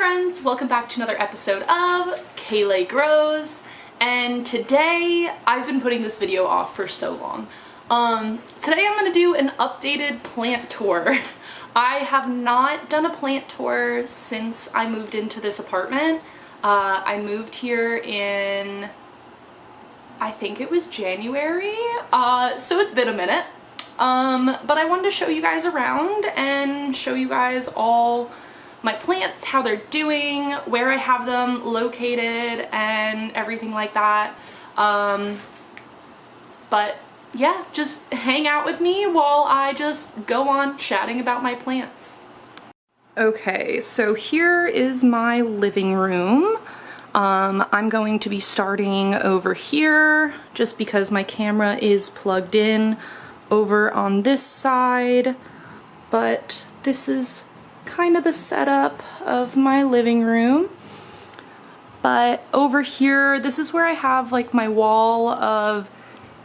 friends, welcome back to another episode of Kayleigh Grows, and today I've been putting this video off for so long. Today I'm going to do an updated plant tour. I have not done a plant tour since I moved into this apartment. I moved here in, I think it was January, so it's been a minute. But I wanted to show you guys around and show you guys all my plants, how they're doing, where I have them located, and everything like that. But yeah, just hang out with me while I just go on chatting about my plants. Okay, so here is my living room. I'm going to be starting over here just because my camera is plugged in over on this side, but this is kind of the setup of my living room. But over here, this is where I have like my wall of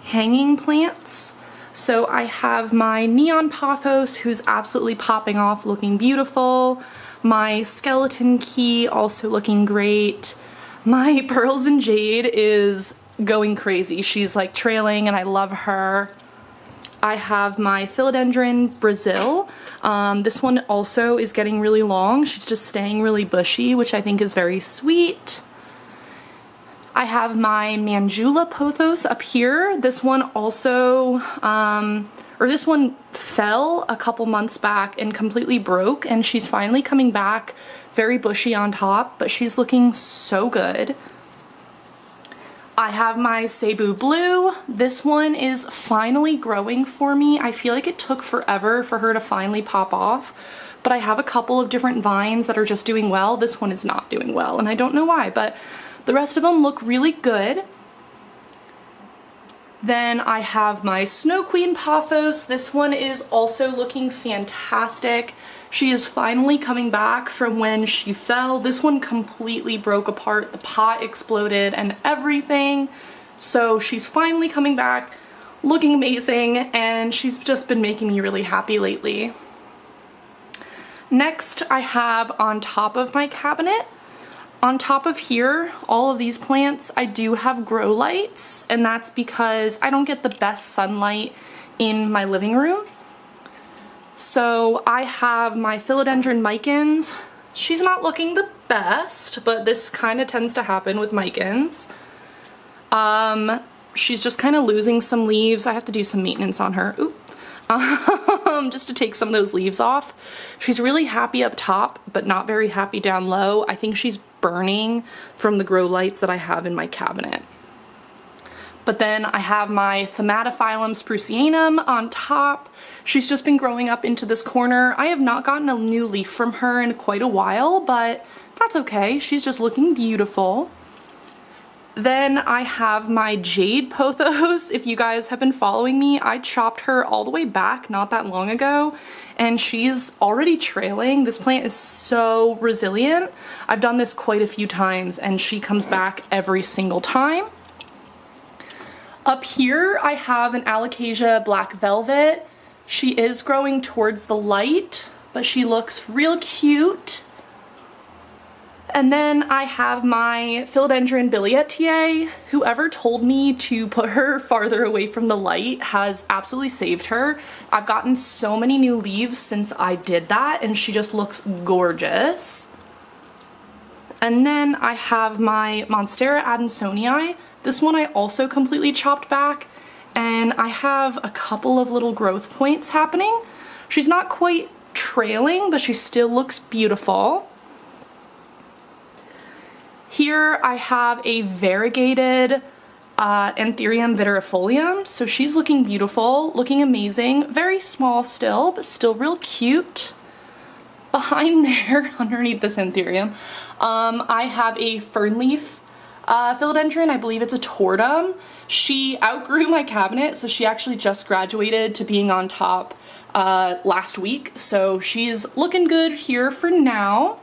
hanging plants. So I have my neon pothos, who's absolutely popping off, looking beautiful. My skeleton key, also looking great. My pearls and jade is going crazy. She's like trailing and I love her. I have my philodendron Brazil. This one also is getting really long. She's just staying really bushy, which I think is very sweet. I have my Manjula pothos up here. This one also, this one fell a couple months back and completely broke, and she's finally coming back, very bushy on top, but she's looking so good. I have my Cebu Blue. This one is finally growing for me. I feel like it took forever for her to finally pop off, but I have a couple of different vines that are just doing well. This one is not doing well, and I don't know why, but the rest of them look really good. Then I have my Snow Queen pothos. This one is also looking fantastic. She is finally coming back from when she fell. This one completely broke apart. The pot exploded and everything. So she's finally coming back, looking amazing, and she's just been making me really happy lately. Next, I have on top of my cabinet, on top of here, all of these plants, I do have grow lights, and that's because I don't get the best sunlight in my living room. So I have my philodendron micans. She's not looking the best, but this kind of tends to happen with micans. She's just kind of losing some leaves. I have to do some maintenance on her. Oop. Just to take some of those leaves off. She's really happy up top, but not very happy down low. I think she's burning from the grow lights that I have in my cabinet. But then I have my Thaumatophyllum sprucianum on top. She's just been growing up into this corner. I have not gotten a new leaf from her in quite a while, but that's okay. She's just looking beautiful. Then I have my jade pothos. If you guys have been following me, I chopped her all the way back not that long ago, and she's already trailing. This plant is so resilient. I've done this quite a few times, and she comes back every single time. Up here, I have an Alocasia Black Velvet. She is growing towards the light, but she looks real cute. And then I have my Philodendron Billietiae. Whoever told me to put her farther away from the light has absolutely saved her. I've gotten so many new leaves since I did that, and she just looks gorgeous. And then I have my Monstera Adansonii. This one I also completely chopped back, and I have a couple of little growth points happening. She's not quite trailing, but she still looks beautiful. Here I have a variegated Anthurium viridifolium, so she's looking beautiful, looking amazing, very small still, but still real cute. Behind there, underneath this Anthurium, I have a fernleaf philodendron. I believe it's a tortum. She outgrew my cabinet, so she actually just graduated to being on top last week, so she's looking good here for now.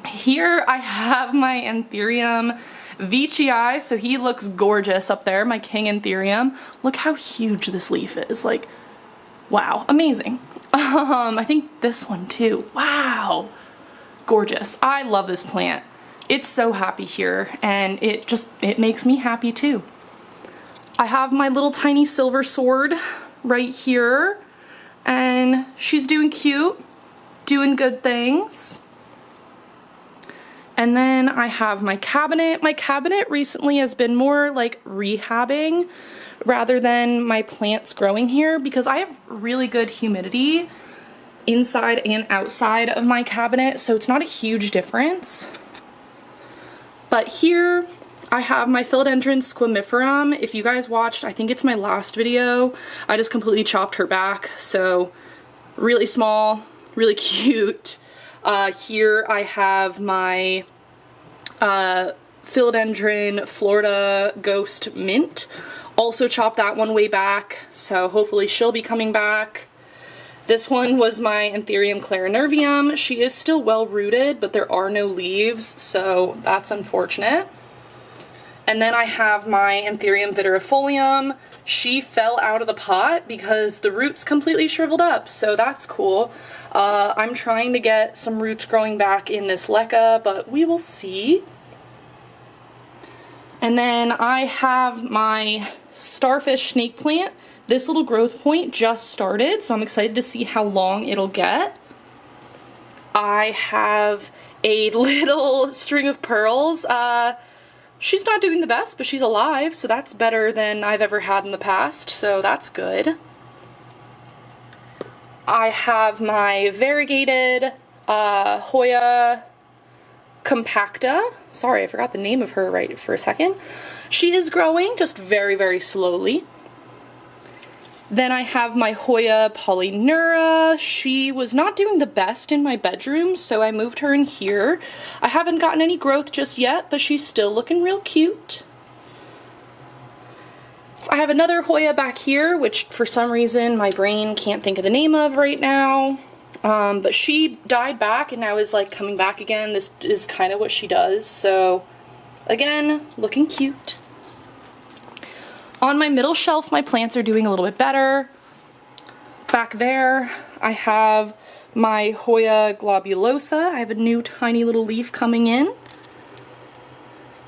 Here I have my Anthurium Veitchii, so he looks gorgeous up there, my King Anthurium. Look how huge this leaf is, like, wow, amazing. I think this one too, wow. gorgeous. I love this plant. It's so happy here, and it makes me happy too. I have my little tiny silver sword right here, and she's doing cute, doing good things. And then I have my cabinet. My cabinet recently has been more like rehabbing rather than my plants growing here because I have really good humidity inside and outside of my cabinet, so it's not a huge difference. But here I have my Philodendron squamiferum. If you guys watched, I think it's my last video, I just completely chopped her back, so really small, really cute. Here I have my Philodendron Florida Ghost Mint. Also chopped that one way back, so hopefully she'll be coming back. This one was my Anthurium clarinervium. She is still well rooted, but there are no leaves, so that's unfortunate. And then I have my Anthurium viridifolium. She fell out of the pot because the roots completely shriveled up, so that's cool. I'm trying to get some roots growing back in this leca, but we will see. And then I have my starfish snake plant. This little growth point just started, so I'm excited to see how long it'll get. I have a little string of pearls. She's not doing the best, but she's alive, so that's better than I've ever had in the past, so that's good. I have my variegated Hoya compacta. Sorry, I forgot the name of her right for a second. She is growing, just very, very slowly. Then I have my Hoya polyneura. She was not doing the best in my bedroom, so I moved her in here. I haven't gotten any growth just yet, but she's still looking real cute. I have another Hoya back here, which for some reason my brain can't think of the name of right now. But she died back and now is like coming back again. This is kind of what she does, so again, looking cute. On my middle shelf, my plants are doing a little bit better. Back there, I have my Hoya globulosa. I have a new tiny little leaf coming in.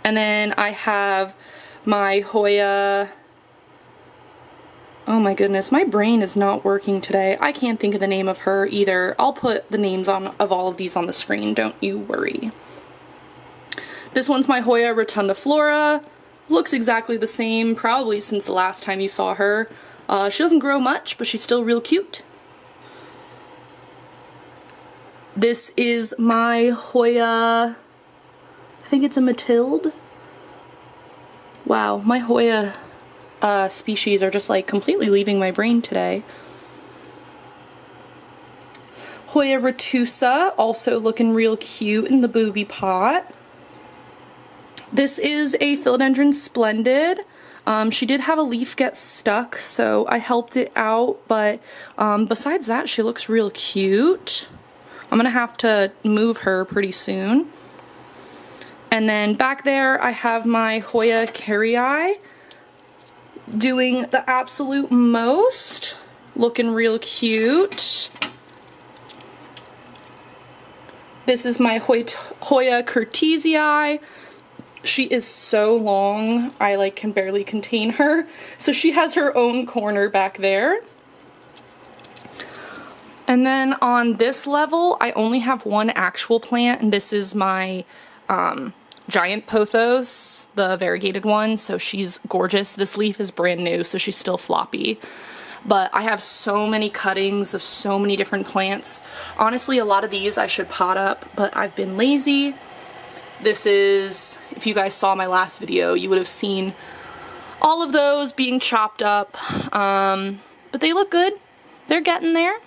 And then I have my Hoya... Oh my goodness, my brain is not working today. I can't think of the name of her either. I'll put the names of all of these on the screen, don't you worry. This one's my Hoya rotundiflora. Looks exactly the same, probably since the last time you saw her. She doesn't grow much, but she's still real cute. This is my Hoya, I think it's a Mathilde. Wow, my Hoya species are just like completely leaving my brain today. Hoya retusa, also looking real cute in the booby pot. This is a Philodendron Splendid. She did have a leaf get stuck, so I helped it out, but besides that, she looks real cute. I'm gonna have to move her pretty soon. And then back there, I have my Hoya Carrii doing the absolute most, looking real cute. This is my Hoya Curtisii. She is so long, I like can barely contain her. So she has her own corner back there. And then on this level, I only have one actual plant, and this is my giant pothos, the variegated one. So she's gorgeous. This leaf is brand new, so she's still floppy. But I have so many cuttings of so many different plants. Honestly, a lot of these I should pot up, but I've been lazy. This is, if you guys saw my last video, you would have seen all of those being chopped up. But they look good. They're getting there.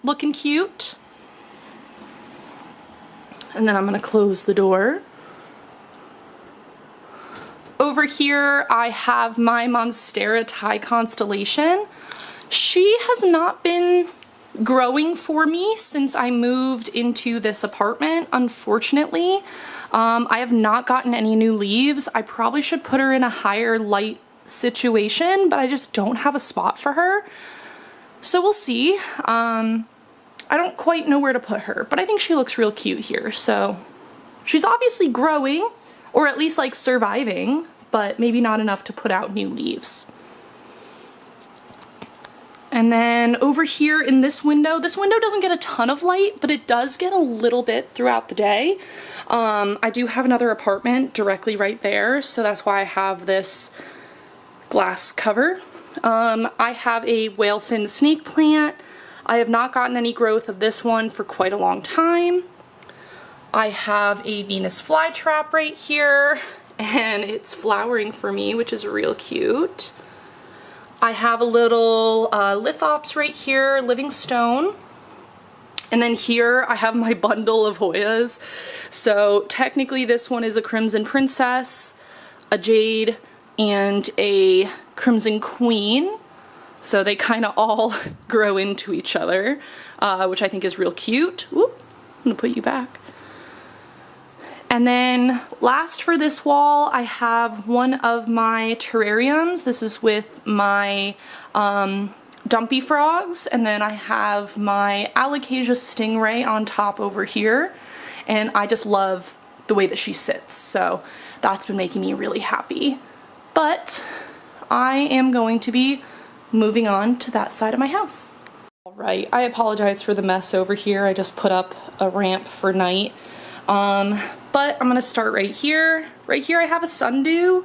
Looking cute. And then I'm going to close the door. Over here, I have my Monstera Thai Constellation. She has not been growing for me since I moved into this apartment, unfortunately. I have not gotten any new leaves. I probably should put her in a higher light situation, but I just don't have a spot for her. So we'll see. I don't quite know where to put her, but I think she looks real cute here. So she's obviously growing, or at least like surviving, but maybe not enough to put out new leaves. And then over here in this window doesn't get a ton of light, but it does get a little bit throughout the day. I do have another apartment directly right there, so that's why I have this glass cover. I have a whale fin snake plant. I have not gotten any growth of this one for quite a long time. I have a Venus flytrap right here, and it's flowering for me, which is real cute. I have a little lithops right here, living stone. And then here I have my bundle of Hoyas. So technically this one is a Crimson Princess, a Jade, and a Crimson Queen. So they kind of all grow into each other, which I think is real cute. Whoop, I'm gonna put you back. And then last for this wall, I have one of my terrariums. This is with my dumpy frogs, and then I have my Alocasia stingray on top over here, and I just love the way that she sits, so that's been making me really happy. But I am going to be moving on to that side of my house. All right, I apologize for the mess over here. I just put up a ramp for night. But I'm gonna start right here. Right here I have a sundew.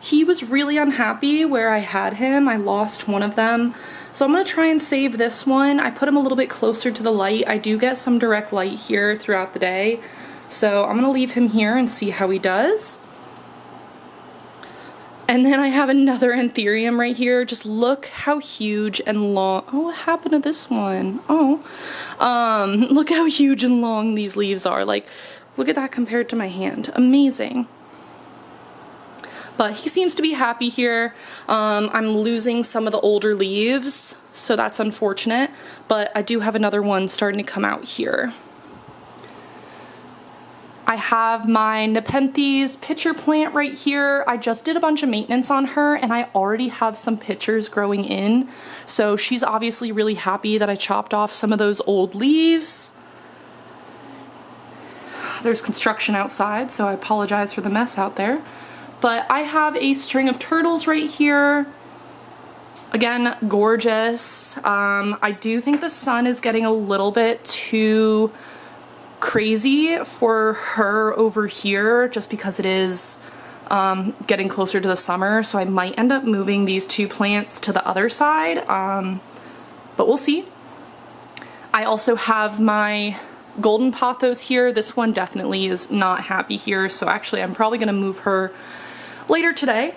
He was really unhappy where I had him. I lost one of them. So I'm gonna try and save this one. I put him a little bit closer to the light. I do get some direct light here throughout the day. So I'm gonna leave him here and see how he does. And then I have another anthurium right here. Just look how huge and long. Oh, what happened to this one? Oh, look how huge and long these leaves are. Like, look at that compared to my hand. Amazing. But he seems to be happy here. I'm losing some of the older leaves, so that's unfortunate. But I do have another one starting to come out here. I have my Nepenthes pitcher plant right here. I just did a bunch of maintenance on her, and I already have some pitchers growing in. So she's obviously really happy that I chopped off some of those old leaves. There's construction outside, so I apologize for the mess out there. But I have a string of turtles right here. Again, gorgeous. I do think the sun is getting a little bit too crazy for her over here, just because it is getting closer to the summer, so I might end up moving these two plants to the other side, but we'll see. I also have my golden pothos here. This one definitely is not happy here, so actually I'm probably going to move her later today.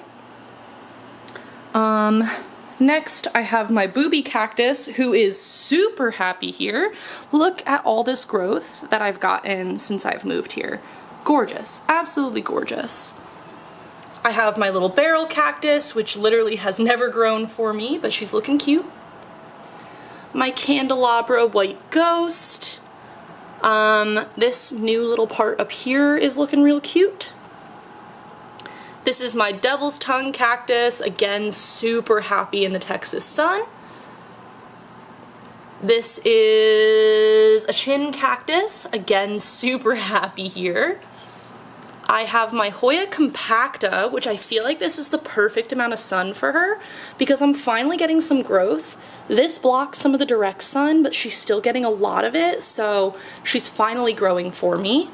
Next I have my booby cactus, who is super happy here. Look at all this growth that I've gotten since I've moved here. Gorgeous, absolutely gorgeous. I have my little barrel cactus, which literally has never grown for me, but she's looking cute. My candelabra white ghost. This new little part up here is looking real cute. This is my devil's tongue cactus, again super happy in the Texas sun. This is a chin cactus, again super happy here. I have my Hoya compacta, which I feel like this is the perfect amount of sun for her because I'm finally getting some growth. This blocks some of the direct sun, but she's still getting a lot of it, so she's finally growing for me.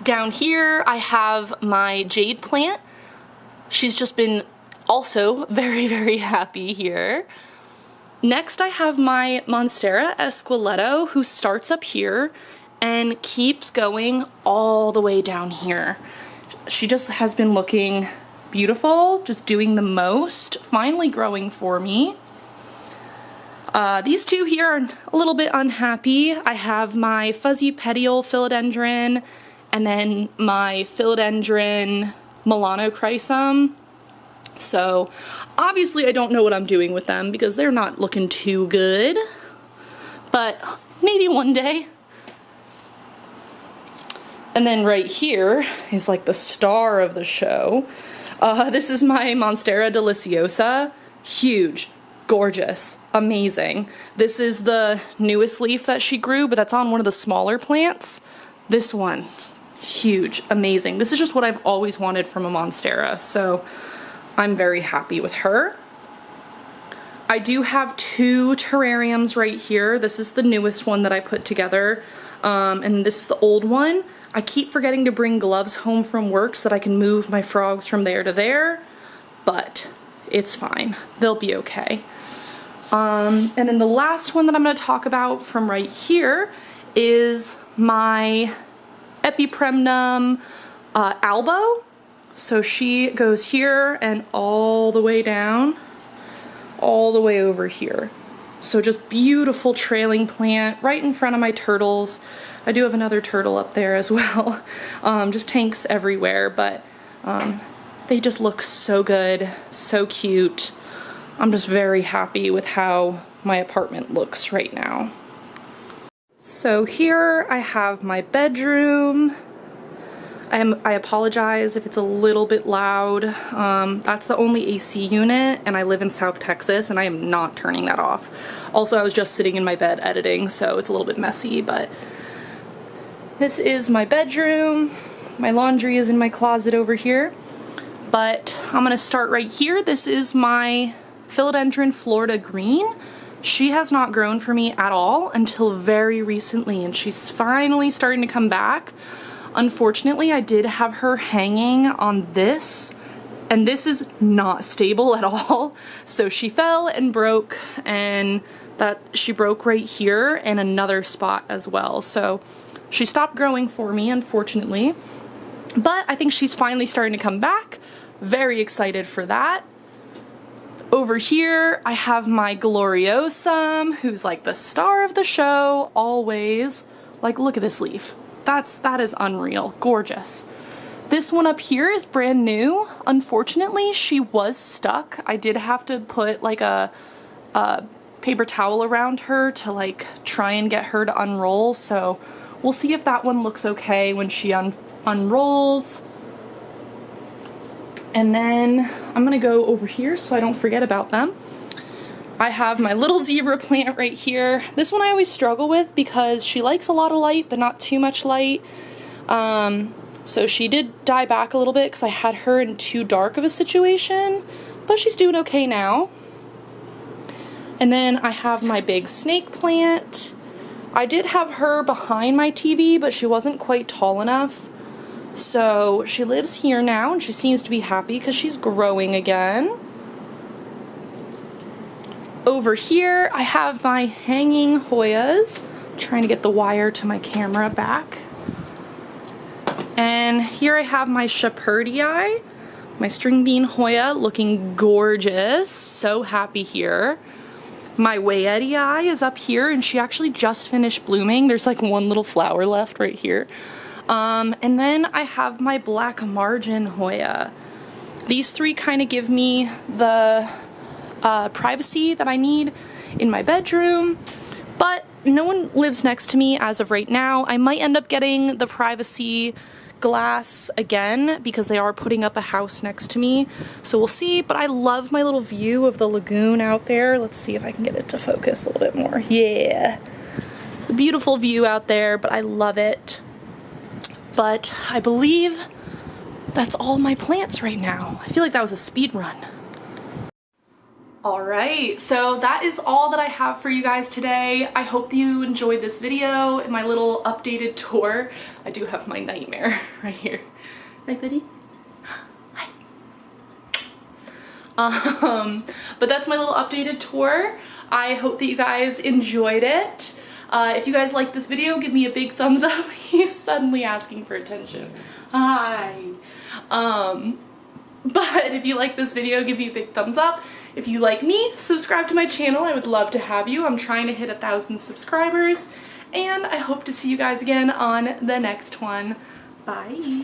Down here I have my jade plant. She's just been also very, very happy here. Next I have my Monstera Esqueleto, who starts up here and keeps going all the way down here. She just has been looking beautiful, just doing the most, finally growing for me. These two here are a little bit unhappy. I have my fuzzy petiole philodendron and then my philodendron melanochrysum. So obviously I don't know what I'm doing with them because they're not looking too good, but maybe one day. And then right here is like the star of the show. This is my Monstera deliciosa. Huge, gorgeous, amazing. This is the newest leaf that she grew, but that's on one of the smaller plants. This one, huge, amazing. This is just what I've always wanted from a Monstera, so I'm very happy with her. I do have 2 terrariums right here. This is the newest one that I put together, and this is the old one. I keep forgetting to bring gloves home from work so that I can move my frogs from there to there, but it's fine. They'll be okay. And then the last one that I'm going to talk about from right here is my Epipremnum Albo. So she goes here and all the way down, all the way over here. So just beautiful trailing plant right in front of my turtles. I do have another turtle up there as well. Just tanks everywhere, but they just look so good, so cute. I'm just very happy with how my apartment looks right now. So here I have my bedroom. I apologize if it's a little bit loud. That's the only AC unit, and I live in South Texas, and I am not turning that off. Also, I was just sitting in my bed editing, so it's a little bit messy, but this is my bedroom. My laundry is in my closet over here, but I'm gonna start right here. This is my Philodendron Florida Green. She has not grown for me at all until very recently, and she's finally starting to come back. Unfortunately, I did have her hanging on this, and this is not stable at all. So she fell and broke, and she broke right here and another spot as well. So she stopped growing for me, unfortunately, but I think she's finally starting to come back. Very excited for that. Over here, I have my Gloriosum, who's like the star of the show, always. Like, look at this leaf. That is unreal, gorgeous. This one up here is brand new. Unfortunately, she was stuck. I did have to put like a paper towel around her to like try and get her to unroll. So we'll see if that one looks okay when she unrolls. And then I'm gonna go over here so I don't forget about them. I have my little zebra plant right here. This one I always struggle with because she likes a lot of light, but not too much light. So she did die back a little bit because I had her in too dark of a situation, but she's doing okay now. And then I have my big snake plant. I did have her behind my TV, but she wasn't quite tall enough. So she lives here now, and she seems to be happy because she's growing again. Over here, I have my hanging Hoyas. I'm trying to get the wire to my camera back. And here I have my Shepherdii, my string bean Hoya, looking gorgeous. So happy here. My Wayetii is up here, and she actually just finished blooming. There's like one little flower left right here. And then I have my black margin Hoya. These 3 kind of give me the privacy that I need in my bedroom, but no one lives next to me as of right now. I might end up getting the privacy glass again because they are putting up a house next to me, so we'll see. But I love my little view of the lagoon out there. Let's see if I can get it to focus a little bit more. Yeah, a beautiful view out there, but I love it. But I believe that's all my plants right now. I feel like that was a speed run. Alright, so that is all that I have for you guys today. I hope that you enjoyed this video and my little updated tour. I do have my nightmare right here. Right, buddy? Hi. But that's my little updated tour. I hope that you guys enjoyed it. If you guys like this video, give me a big thumbs up. He's suddenly asking for attention. Hi. But if you like this video, give me a big thumbs up. If you like me, subscribe to my channel. I would love to have you. I'm trying to hit 1,000 subscribers, and I hope to see you guys again on the next one. Bye.